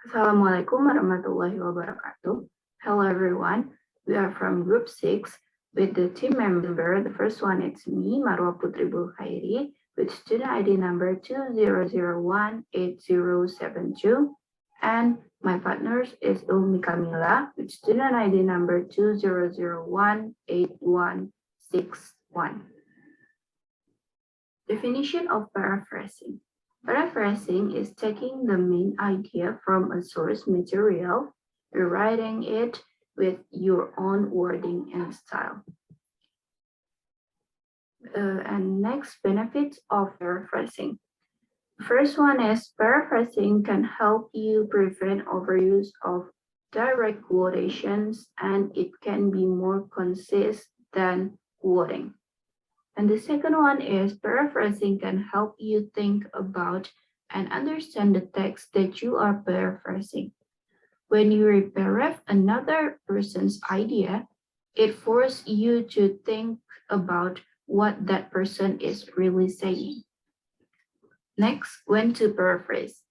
Assalamualaikum warahmatullahi wabarakatuh. Hello everyone. We are from group 6 with the team member. The first one is me, Marwa Putri Bulkhairi, with student ID number 20018072. And my partners is Ulmi Kamila with student ID number 20018161. Definition of paraphrasing. Paraphrasing is taking the main idea from a source material, rewriting it with your own wording and style. And next, benefits of paraphrasing. First one is paraphrasing can help you prevent overuse of direct quotations, and it can be more concise than quoting. And the second one is paraphrasing can help you think about and understand the text that you are paraphrasing. When you reparaphrase another person's idea, it forces you to think about what that person is really saying. Next, when to paraphrase.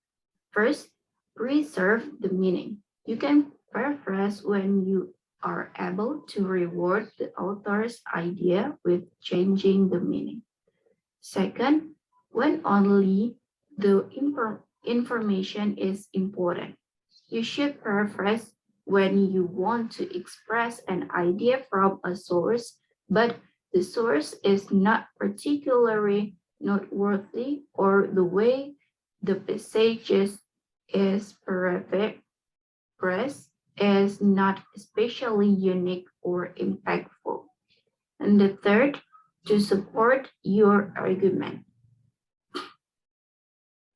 First, preserve the meaning. You can paraphrase when you are able to reward the author's idea with changing the meaning. Second, when only the information is important. You should paraphrase when you want to express an idea from a source, but the source is not particularly noteworthy or the way the passage is paraphrased is not especially unique or impactful. And the third, to support your argument.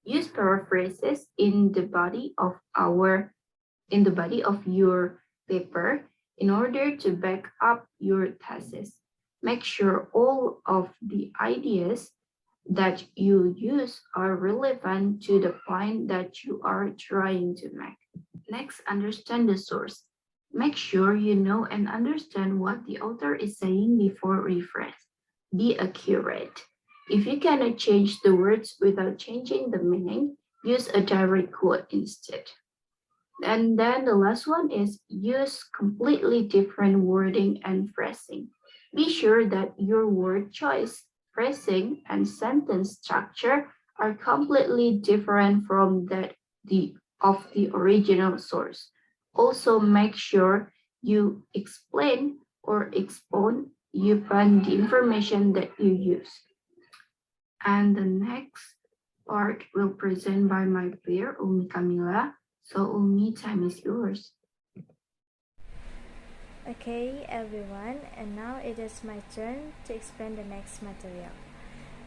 Use paraphrases in the body of your paper in order to back up your thesis. Make sure all of the ideas that you use are relevant to the point that you are trying to make. Next, understand the source. Make sure you know and understand what the author is saying before rephrase. Be accurate. If you cannot change the words without changing the meaning, use a direct quote instead. And then the last one is use completely different wording and phrasing. Be sure that your word choice, phrasing, and sentence structure are completely different from that of the original source. Also make sure you explain or expound upon the information that you use. And the next part will present by my peer, Ulmi Kamila. So Ulmi, time is yours. Okay everyone, and now it is my turn to explain the next material.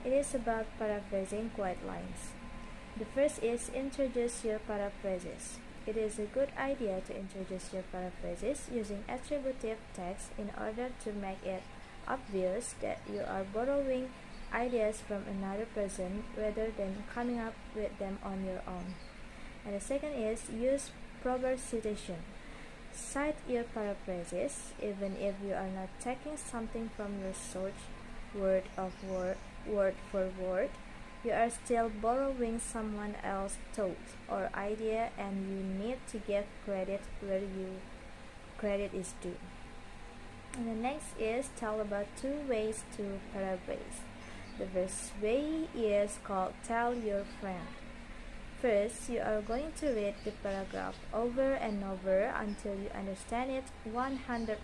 It is about paraphrasing quote lines. The first is introduce your paraphrases. It is a good idea to introduce your paraphrases using attributive text in order to make it obvious that you are borrowing ideas from another person rather than coming up with them on your own. And the second is use proper citation. Cite your paraphrases even if you are not taking something from your source word for word. You are still borrowing someone else's thought or idea, and you need to give credit where credit is due. And the next is tell about 2 ways to paraphrase. The first way is called tell your friend. First, you are going to read the paragraph over and over until you understand it 100%.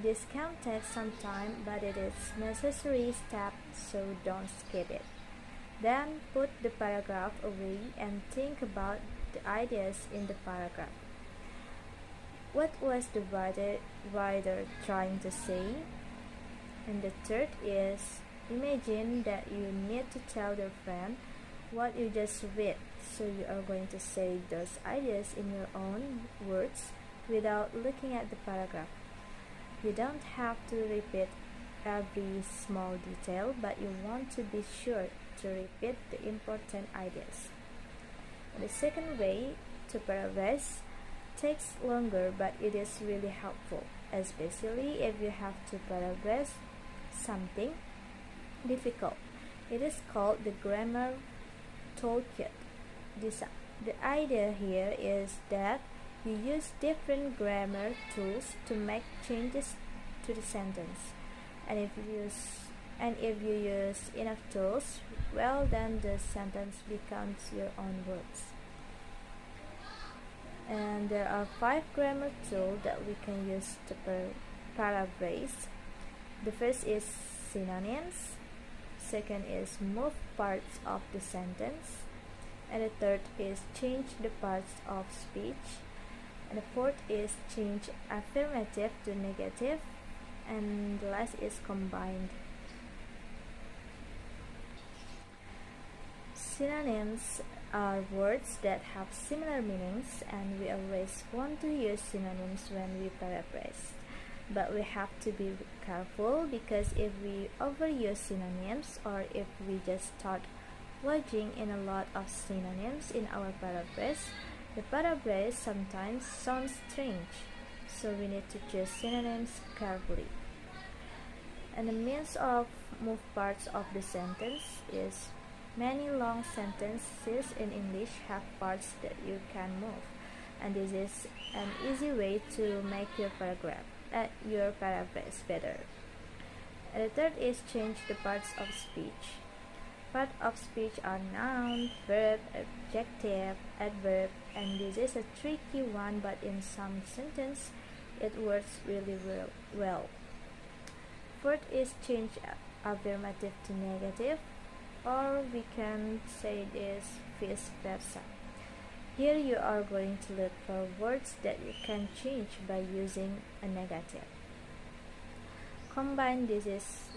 This can take some time, but it is a necessary step, so don't skip it. Then put the paragraph away and think about the ideas in the paragraph. What was the writer trying to say? And the third is imagine that you need to tell your friend what you just read, so you are going to say those ideas in your own words without looking at the paragraph. You don't have to repeat every small detail, but you want to be sure to repeat the important ideas. The second way, to paraphrase, takes longer, but it is really helpful, especially if you have to paraphrase something difficult. It is called the Grammar Toolkit. The idea here is that you use different grammar tools to make changes to the sentence. And if you use enough tools, well, then the sentence becomes your own words. And there are 5 grammar tools that we can use to paraphrase. The first is synonyms. Second is move parts of the sentence. And the third is change the parts of speech. And the fourth is change affirmative to negative. And the last is combined. Synonyms are words that have similar meanings, and we always want to use synonyms when we paraphrase. But we have to be careful, because if we overuse synonyms, or if we just start lodging in a lot of synonyms in our paraphrase, the paraphrase sometimes sounds strange. So we need to choose synonyms carefully. And the means of move parts of the sentence is many long sentences in English have parts that you can move, and this is an easy way to make your paraphrase better. And the third is change the parts of speech. Parts of speech are noun, verb, adjective, adverb, and this is a tricky one, but in some sentences it works really well. Fourth is change affirmative to negative, or we can say this vice versa. Here you are going to look for words that you can change by using a negative. Combine,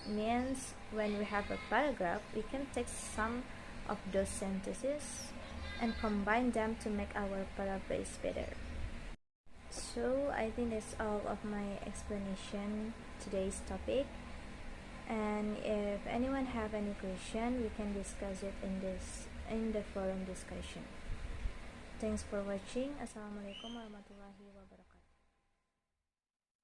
means when we have a paragraph, we can take some of those sentences and combine them to make our paraphrase better. So I think that's all of my explanation today's topic. And if anyone have any question, we can discuss it in the forum discussion. Thanks for watching. Assalamualaikum warahmatullahi wabarakatuh.